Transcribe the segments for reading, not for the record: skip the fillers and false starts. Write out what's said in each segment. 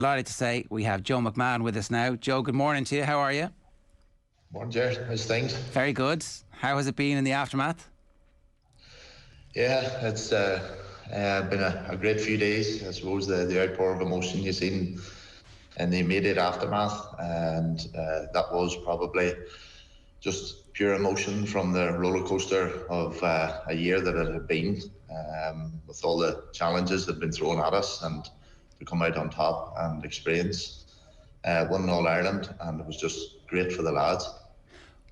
Delighted to say we have Joe McMahon with us now. Joe, good morning to you. How are you? Morning, Jared. How's things? Very good. How has it been in the aftermath? Yeah, it's been a great few days. I suppose the outpour of emotion you've seen in the immediate aftermath, and that was probably just pure emotion from the roller coaster of a year that it had been, with all the challenges that had been thrown at us, and to come out on top and experience winning All Ireland, and it was just great for the lads.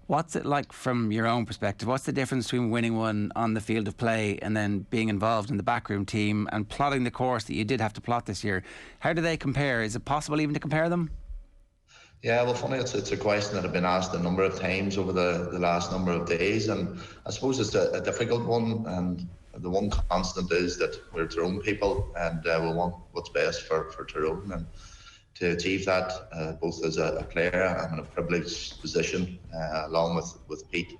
What's it like from your own perspective? What's the difference between winning one on the field of play and then being involved in the backroom team and plotting the course that you did have to plot this year? How do they compare? Is it possible even to compare them? Yeah, well, funny, it's a question that I've been asked a number of times over the last number of days, and I suppose it's a difficult one, and the one constant is that we're Tyrone people, and we want what's best for Tyrone, and to achieve that, both as a player, I'm in a privileged position, along with Pete,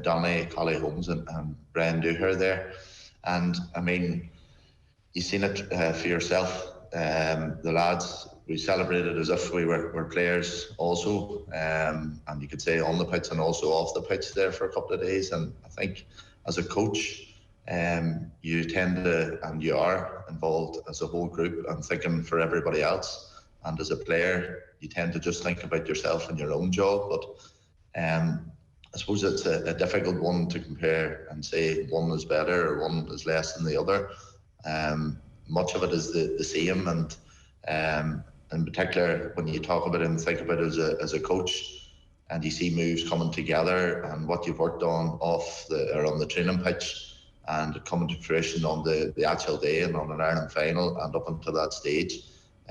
Donny, Collie Holmes and Brian Dooher there. And I mean, you've seen it for yourself. The lads, we celebrated as if we were players also, and you could say on the pitch and also off the pitch there for a couple of days. And I think as a coach, you tend to, and you are involved as a whole group and thinking for everybody else. And as a player, you tend to just think about yourself and your own job. But I suppose it's a difficult one to compare and say one is better or one is less than the other. Much of it is the same, and in particular, when you talk about it and think about it as a coach, and you see moves coming together and what you've worked on on the training pitch, and coming to fruition on the actual day and on an Ireland final and up until that stage.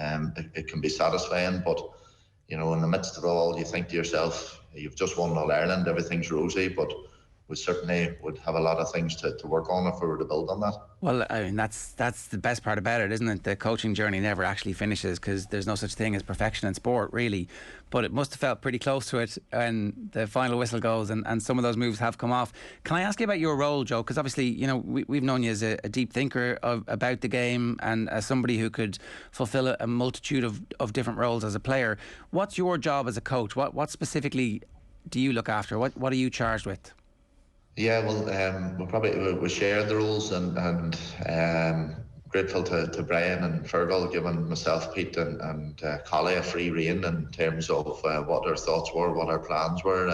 It can be satisfying, but in the midst of it all, you think to yourself, you've just won All Ireland, everything's rosy, but we certainly would have a lot of things to work on if we were to build on that. Well, I mean, that's the best part about it, isn't it? The coaching journey never actually finishes, because there's no such thing as perfection in sport, really. But it must have felt pretty close to it when the final whistle goes and some of those moves have come off. Can I ask you about your role, Joe? Because obviously, we've known you as a deep thinker about the game and as somebody who could fulfil a multitude of different roles as a player. What's your job as a coach? What specifically do you look after? What are you charged with? Yeah, well, we shared the roles, and grateful to Brian and Fergal giving myself, Pete and Collie a free rein in terms of what our thoughts were, what our plans were,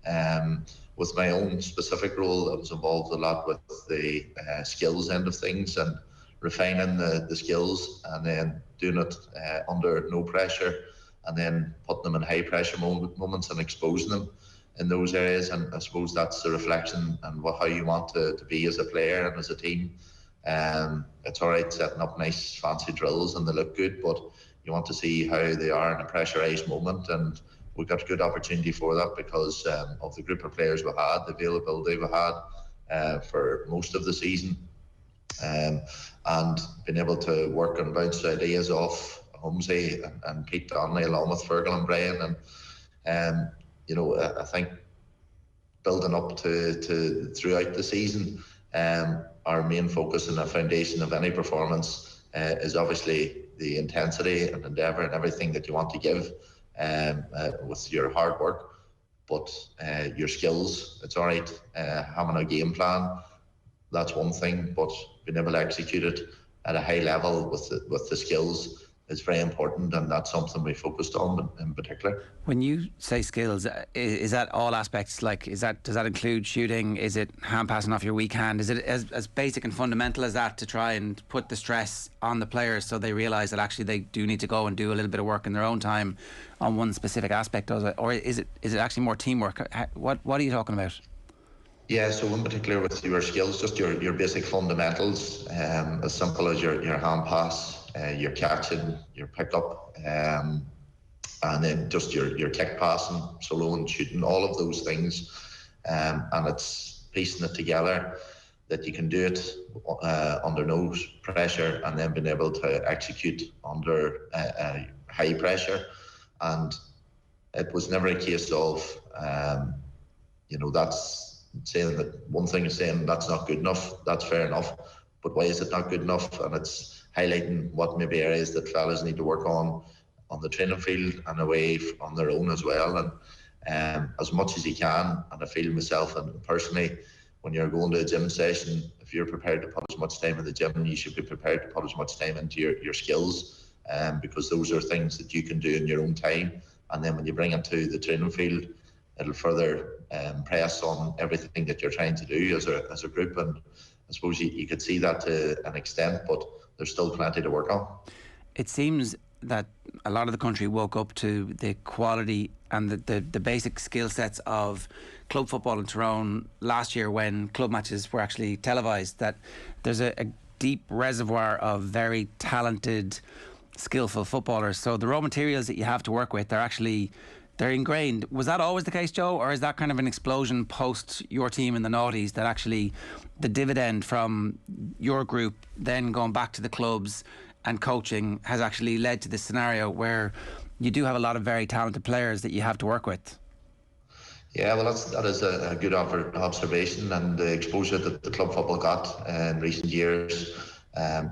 and with my own specific role, I was involved a lot with the skills end of things and refining the skills, and then doing it under no pressure, and then putting them in high pressure moments and exposing them in those areas. And I suppose that's the reflection and how you want to be as a player and as a team. It's all right setting up nice fancy drills and they look good, but you want to see how they are in a pressurised moment, and we got a good opportunity for that because of the group of players we had, the availability we had for most of the season, and being able to work and bounce ideas off Holmesy and Pete Donnelly along with Fergal and Brian, and I think building up to throughout the season, our main focus and the foundation of any performance is obviously the intensity and endeavour and everything that you want to give with your hard work, but your skills. It's all right having a game plan, that's one thing, but being able to execute it at a high level with the skills is very important, and that's something we focused on in particular. When you say skills, is that all aspects? Does that include shooting? Is it hand passing off your weak hand? Is it as basic and fundamental as that, to try and put the stress on the players so they realise that actually they do need to go and do a little bit of work in their own time on one specific aspect of it? Or is it actually more teamwork? What are you talking about? Yeah, so in particular with your skills, just your basic fundamentals, as simple as your hand pass, your catching, your pickup, and then just your kick passing, solo and shooting, all of those things, and it's piecing it together that you can do it under no pressure, and then being able to execute under high pressure. And it was never a case of that's saying that one thing is saying that's not good enough, that's fair enough, but why is it not good enough? And it's highlighting what maybe areas that fellas need to work on the training field and away on their own as well. And as much as you can, and I feel myself and personally, when you're going to a gym session, if you're prepared to put as much time in the gym, you should be prepared to put as much time into your skills, because those are things that you can do in your own time. And then when you bring it to the training field, it'll further press on everything that you're trying to do as a group. And I suppose you could see that to an extent, but there's still plenty to work on. It seems that a lot of the country woke up to the quality and the basic skill sets of club football in Tyrone last year when club matches were actually televised, that there's a deep reservoir of very talented, skillful footballers. So the raw materials that you have to work with, they're ingrained. Was that always the case, Joe, or is that kind of an explosion post your team in the noughties, that actually the dividend from your group then going back to the clubs and coaching has actually led to this scenario where you do have a lot of very talented players that you have to work with? Yeah, well, that is a good observation, and the exposure that the club football got in recent years,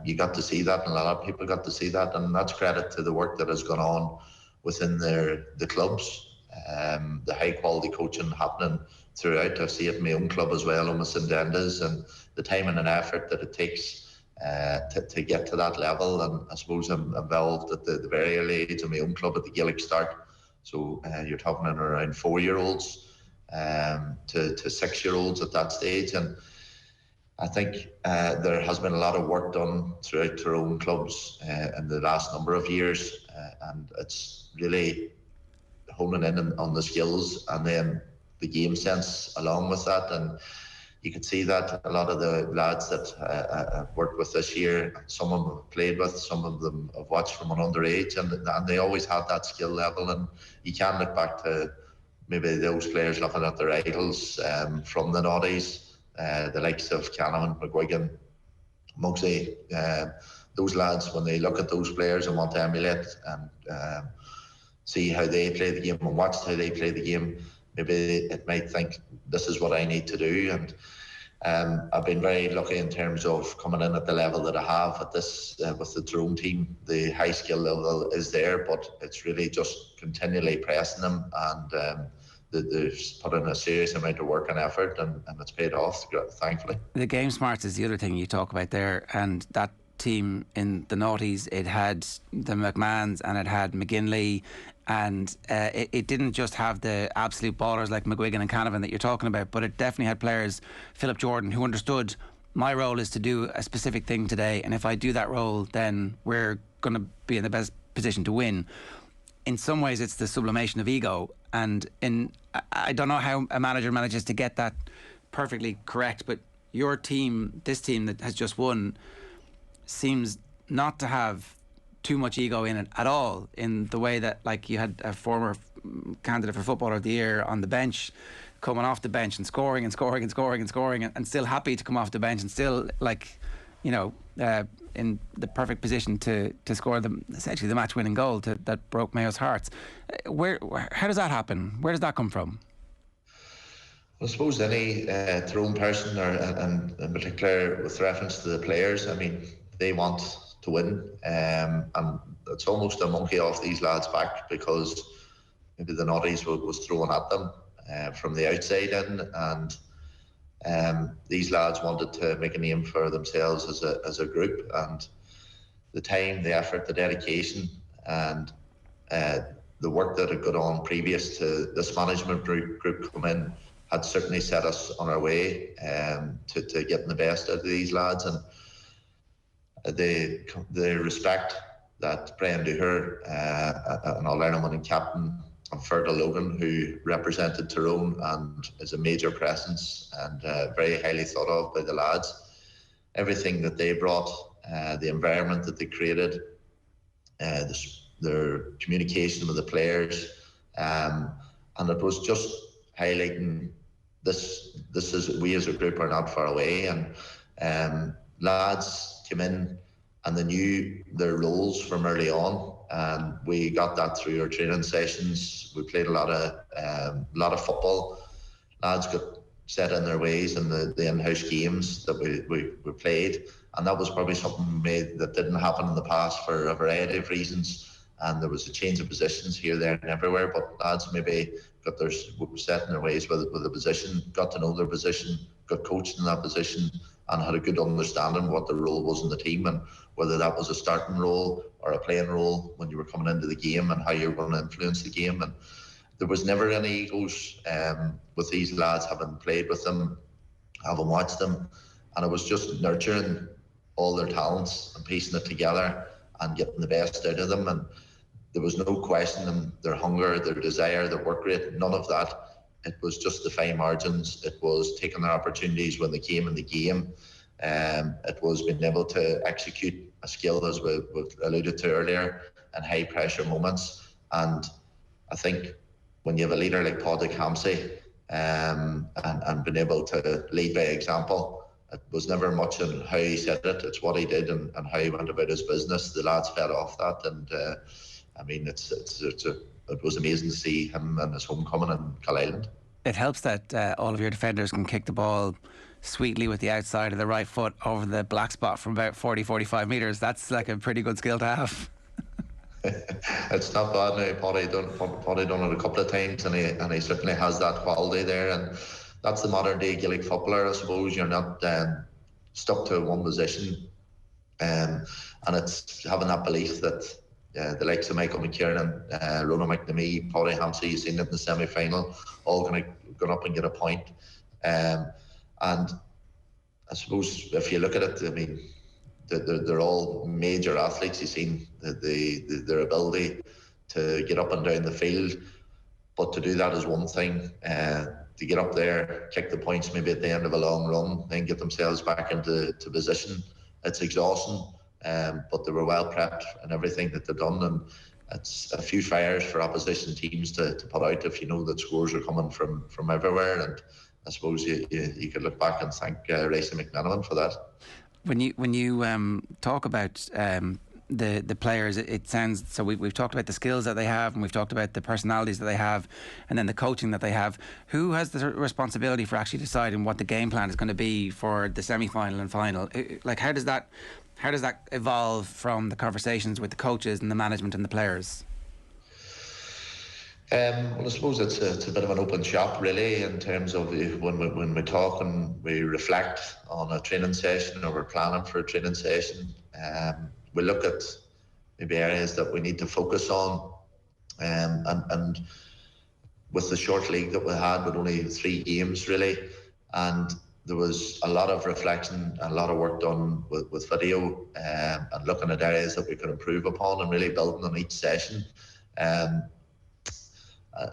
you got to see that, and a lot of people got to see that, and that's credit to the work that has gone on within the clubs. The high quality coaching happening throughout. I see it in my own club as well, almost in Dendas, and the time and effort that it takes to get to that level. And I suppose I'm involved at the very early age of my own club at the Gillette start. So you're talking in around 4-year-olds to 6-year-olds at that stage. And I think there has been a lot of work done throughout Tyrone clubs in the last number of years, and it's really honing in on the skills and then the game sense along with that. And you could see that a lot of the lads that I've worked with this year, some of them have played with, some of them have watched from an underage, and they always had that skill level. And you can look back to maybe those players looking at their idols from the noughties, the likes of Canavan, McGuigan, Muggsy, those lads, when they look at those players and want to emulate and see how they play the game and watch how they play the game, maybe it might think, this is what I need to do. And I've been very lucky in terms of coming in at the level that I have at this with the Tyrone team. The high skill level is there, but it's really just continually pressing them, and they've put in a serious amount of work and effort, and it's paid off, thankfully. The game smarts is the other thing you talk about there, and that team in the noughties, it had the McMahons and it had McGinley, and it didn't just have the absolute ballers like McGuigan and Canavan that you're talking about, but it definitely had players, Philip Jordan, who understood my role is to do a specific thing today, and if I do that role, then we're going to be in the best position to win. In some ways it's the sublimation of ego, and I don't know how a manager manages to get that perfectly correct, but your team, this team that has just won, seems not to have too much ego in it at all, in the way that, like, you had a former candidate for Footballer of the Year on the bench, coming off the bench and scoring and scoring and scoring and scoring, and still happy to come off the bench and still, like, you know, in the perfect position to score essentially the match-winning goal that broke Mayo's hearts. How does that happen? Where does that come from? I suppose any Tyrone person, and in particular with reference to the players, I mean, they want to win, and it's almost a monkey off these lads' back, because maybe the noughties was thrown at them from the outside in, and these lads wanted to make a name for themselves as a group, and the time, the effort, the dedication, and the work that had gone on previous to this management group come in had certainly set us on our way to getting the best out of these lads. And the respect that Brian Duher, an All-Ireland winning captain, and Fergal Logan, who represented Tyrone and is a major presence and very highly thought of by the lads, everything that they brought, the environment that they created, their communication with the players, and it was just highlighting this is, we as a group are not far away, and lads came in and they knew their roles from early on, and we got that through our training sessions. We played a lot of football. Lads got set in their ways in the in-house games that we played, and that was probably something that didn't happen in the past for a variety of reasons. And there was a change of positions here, there, and everywhere. But lads maybe got their set in their ways with the position, got to know their position, got coached in that position, and had a good understanding what the role was in the team, and whether that was a starting role or a playing role when you were coming into the game, and how you were going to influence the game. And there was never any egos with these lads, having played with them, having watched them, and it was just nurturing all their talents and piecing it together and getting the best out of them. And there was no questioning their hunger, their desire, their work rate, none of that. It was just the fine margins. It was taking their opportunities when they came in the game. It was being able to execute a skill, as we alluded to earlier, in high pressure moments. And I think when you have a leader like Paddy Campsey, and being able to lead by example, it was never much on how he said it, it's what he did and how he went about his business. The lads fed off that, and I mean, it was amazing to see him and his homecoming in Island. It helps that all of your defenders can kick the ball sweetly with the outside of the right foot over the black spot from about 40-45 metres. That's like a pretty good skill to have. It's not bad now. Paddy done it a couple of times, and he certainly has that quality there. And that's the modern day Gaelic footballer, I suppose. You're not stuck to one position, and it's having that belief that the likes of Michael McKiernan, Ronan McNamee, Paddy Campsey, you've seen it in the semi-final, all going to go up and get a point. And I suppose if you look at it, I mean, they're all major athletes. You've seen their ability to get up and down the field, but to do that is one thing. To get up there, kick the points maybe at the end of a long run, then get themselves back into position, it's exhausting. But they were well prepped and everything that they've done, and it's a few fires for opposition teams to put out if you know that scores are coming from everywhere. And I suppose you could look back and thank Racy McManaman for that. When you talk about the players, it sounds so. We've talked about the skills that they have, and we've talked about the personalities that they have, and then the coaching that they have. Who has the responsibility for actually deciding what the game plan is going to be for the semi-final and final? Like, how does that evolve from the conversations with the coaches and the management and the players? Well, I suppose it's a bit of an open shop, really, in terms of when we talk and we reflect on a training session, or we're planning for a training session. We look at maybe areas that we need to focus on, and with the short league that we had with only 3 games really, and there was a lot of reflection and a lot of work done with video, and looking at areas that we could improve upon and really building on each session.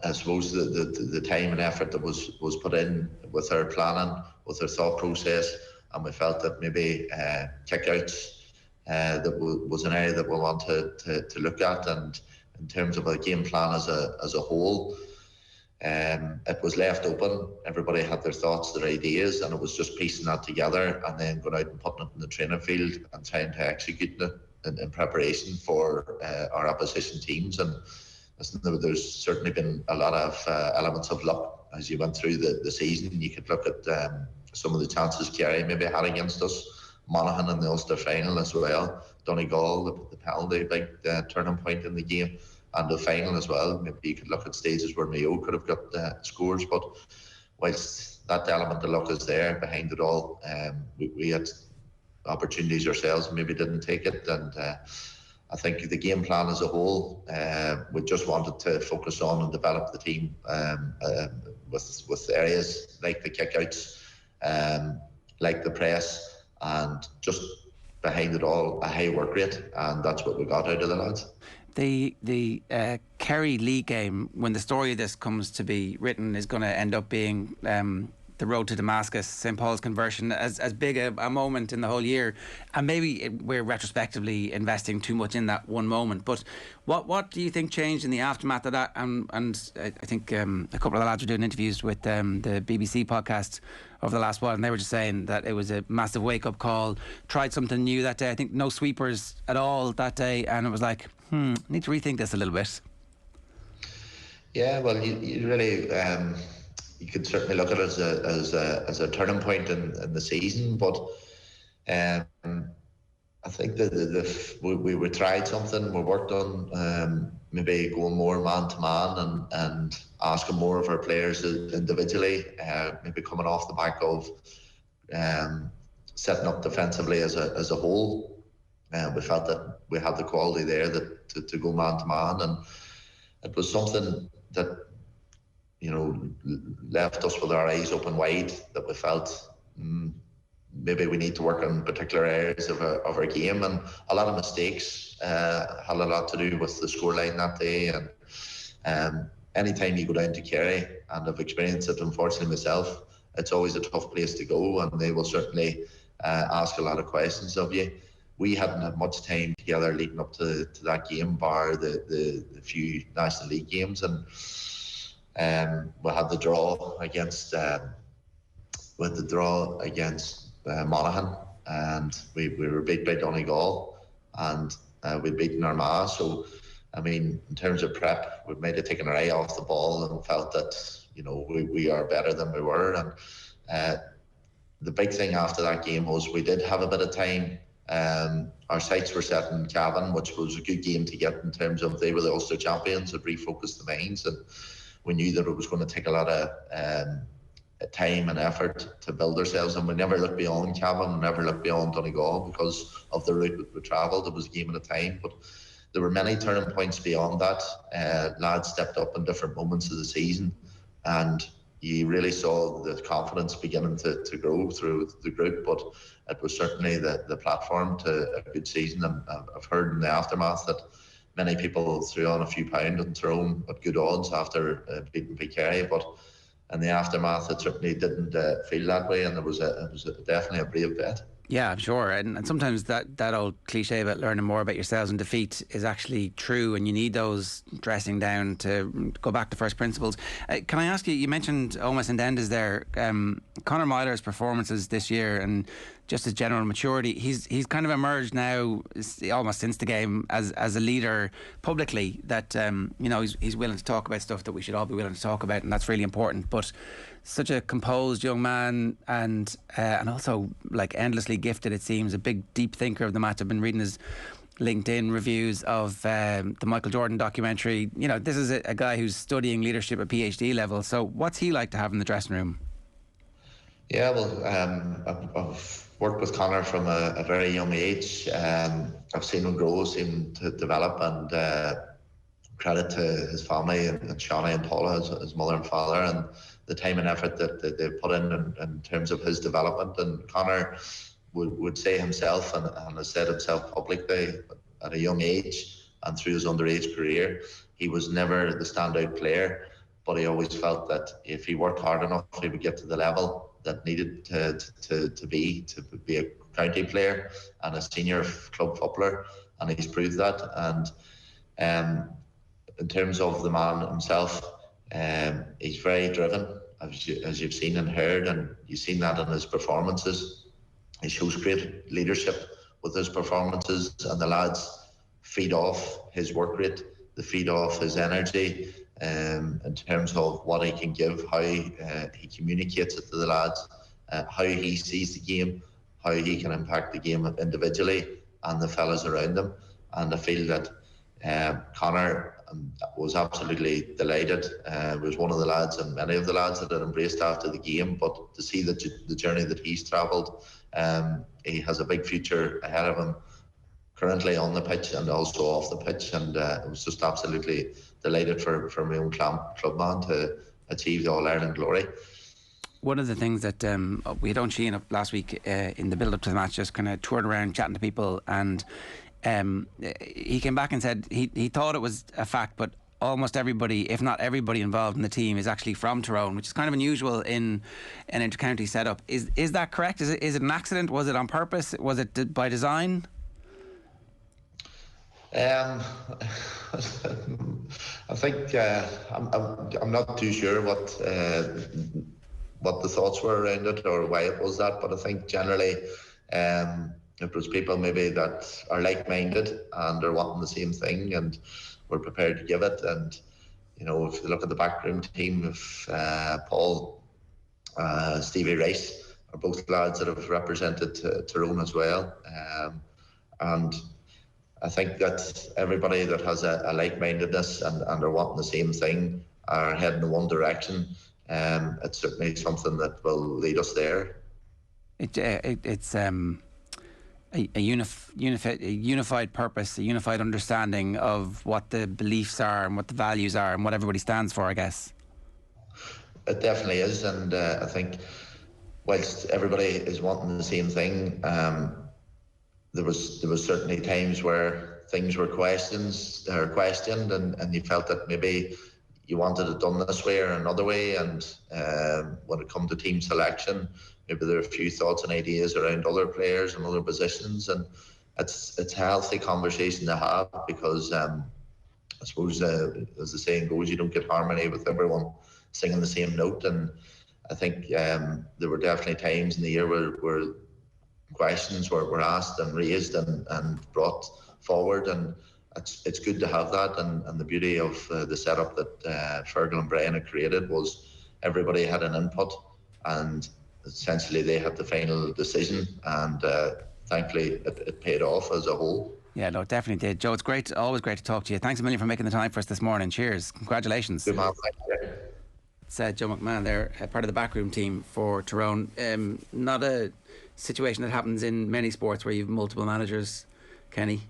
I suppose the time and effort that was put in with our planning, with our thought process, and we felt that maybe kickouts that was an area that we wanted to look at. And in terms of a game plan as a whole, it was left open. Everybody had their thoughts, their ideas, and it was just piecing that together and then going out and putting it in the training field and trying to execute it in preparation for our opposition teams. And there's certainly been a lot of elements of luck as you went through the season. You could look at some of the chances Kerry maybe had against us, Monaghan in the Ulster final as well, Donegal, the penalty, big turning point in the game, and the final as well. Maybe you could look at stages where Mayo could have got scores, but whilst that element of luck is there behind it all, we had opportunities ourselves and maybe didn't take it. And I think the game plan as a whole, we just wanted to focus on and develop the team with areas like the kickouts, like the press, and just behind it all a high work rate, and that's what we got out of the lads. The Kerry League game, when the story of this comes to be written, is going to end up being the road to Damascus, St Paul's conversion, as big a moment in the whole year. And maybe we're retrospectively investing too much in that one moment. But what do you think changed in the aftermath of that? And I think a couple of the lads were doing interviews with the BBC podcast over the last while, and they were just saying that it was a massive wake-up call. Tried something new that day. I think no sweepers at all that day, and it was like, need to rethink this a little bit. Yeah, well, you really you could certainly look at it as a turning point in the season, but I think that we tried something. We worked on maybe going more man to man and asking more of our players individually. Maybe coming off the back of setting up defensively as a whole. We felt that we had the quality there that to go man to man, and it was something that left us with our eyes open wide. That we felt. Maybe we need to work on particular areas of our game, and a lot of mistakes had a lot to do with the scoreline that day. And anytime you go down to Kerry, and I've experienced it unfortunately myself, it's always a tough place to go, and they will certainly ask a lot of questions of you. We hadn't had much time together leading up to that game, bar the few National League games, and we had the draw against Monaghan, and we were beat by Donegal, and we'd beaten Armagh. So, I mean, in terms of prep, we might have taken our eye off the ball and felt that we are better than we were. And the big thing after that game was we did have a bit of time. Our sights were set in Cavan, which was a good game to get in terms of they were the Ulster champions. It refocused the minds, and we knew that it was going to take a lot of time and effort to build ourselves, and we never looked beyond Cavan, never looked beyond Donegal because of the route we travelled. It was a game at a time, but there were many turning points beyond that. Lads stepped up in different moments of the season, and you really saw the confidence beginning to grow through the group. But it was certainly the platform to a good season, and I've heard in the aftermath that many people threw on a few pound on Tyrone at good odds after beating Kerry, but in the aftermath, it certainly didn't feel that way, and it was definitely a brave bet. Yeah, I'm sure. And sometimes that old cliche about learning more about yourselves in defeat is actually true, and you need those dressing down to go back to first principles. Can I ask you, you mentioned Omas and Dendas there. Conor Miller's performances this year and just his general maturity, he's kind of emerged now almost since the game as a leader publicly that he's willing to talk about stuff that we should all be willing to talk about, and that's really important. But such a composed young man, and also like endlessly gifted, it seems, a big deep thinker of the match. I've been reading his LinkedIn reviews of the Michael Jordan documentary. This is a guy who's studying leadership at PhD level. So what's he like to have in the dressing room? Yeah, well, I've worked with Conor from a very young age. I've seen him grow, seen him to develop, and credit to his family and Shawnee and Paula, his mother and father, and the time and effort that they put in terms of his development. And Conor would say himself, and has said himself publicly at a young age and through his underage career, he was never the standout player, but he always felt that if he worked hard enough, he would get to the level that needed to be a county player and a senior club footballer, and he's proved that. And in terms of the man himself, he's very driven, as you've seen and heard, and you've seen that in his performances. He shows great leadership with his performances, and the lads feed off his work rate, they feed off his energy, in terms of what he can give, how he communicates it to the lads, how he sees the game, how he can impact the game individually and the fellas around him. And I feel that Conor was absolutely delighted. Was one of the lads, and many of the lads that had embraced after the game. But to see the journey that he's travelled, he has a big future ahead of him, currently on the pitch and also off the pitch. And it was just absolutely delighted for my own clubman to achieve the All-Ireland glory. One of the things that we had on Sheehan up last week in the build-up to the match, just kind of toured around chatting to people, and he came back and said he thought it was a fact, but almost everybody, if not everybody involved in the team, is actually from Tyrone, which is kind of unusual in an inter-county setup. Is that correct? Is it an accident? Was it on purpose? Was it by design? I think I'm not too sure what the thoughts were around it or why it was that, but I think generally it was people maybe that are like-minded and are wanting the same thing and were prepared to give it. And if you look at the backroom team, if Paul, Stevie Rice are both lads that have represented Tyrone as well. And I think that everybody that has a like-mindedness and are wanting the same thing are heading in one direction. It's certainly something that will lead us there. It's a unified purpose, a unified understanding of what the beliefs are and what the values are and what everybody stands for, I guess. It definitely is, and I think whilst everybody is wanting the same thing, there was certainly times where things were questioned, and you felt that maybe you wanted it done this way or another way. And when it come to team selection, maybe there are a few thoughts and ideas around other players and other positions, and it's a healthy conversation to have, because I suppose as the saying goes, you don't get harmony with everyone singing the same note. And I think there were definitely times in the year where questions were asked and raised and brought forward, and it's good to have that. And the beauty of the setup that Fergal and Brian had created was everybody had an input, and essentially they had the final decision, and thankfully it paid off as a whole. Yeah, no, it definitely did. Joe, it's always great to talk to you. Thanks a million for making the time for us this morning. Cheers. Congratulations. Good man, thank you. It's Joe McMahon there, part of the backroom team for Tyrone. Not a situation that happens in many sports where you have multiple managers, Kenny.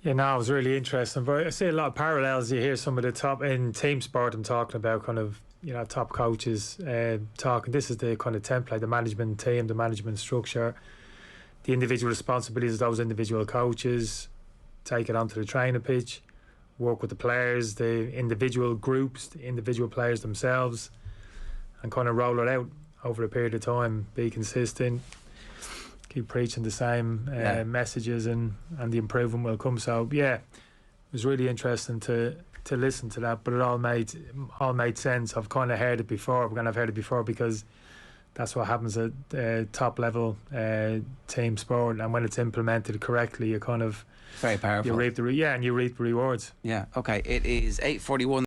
Yeah, no, it was really interesting. But I see a lot of parallels. You hear some of the top in team sport, I'm talking about kind of, top coaches talking. This is the kind of template, the management team, the management structure, the individual responsibilities of those individual coaches, take it onto the training pitch, work with the players, the individual groups, the individual players themselves, and kind of roll it out over a period of time. Be consistent, keep preaching the same messages, and the improvement will come. So yeah, it was really interesting to listen to that, but it all made sense. I've kind of heard it before. I've heard it before because that's what happens at top level team sport, and when it's implemented correctly, you kind of very powerful. You reap the rewards. Yeah. Okay. It is 8:41.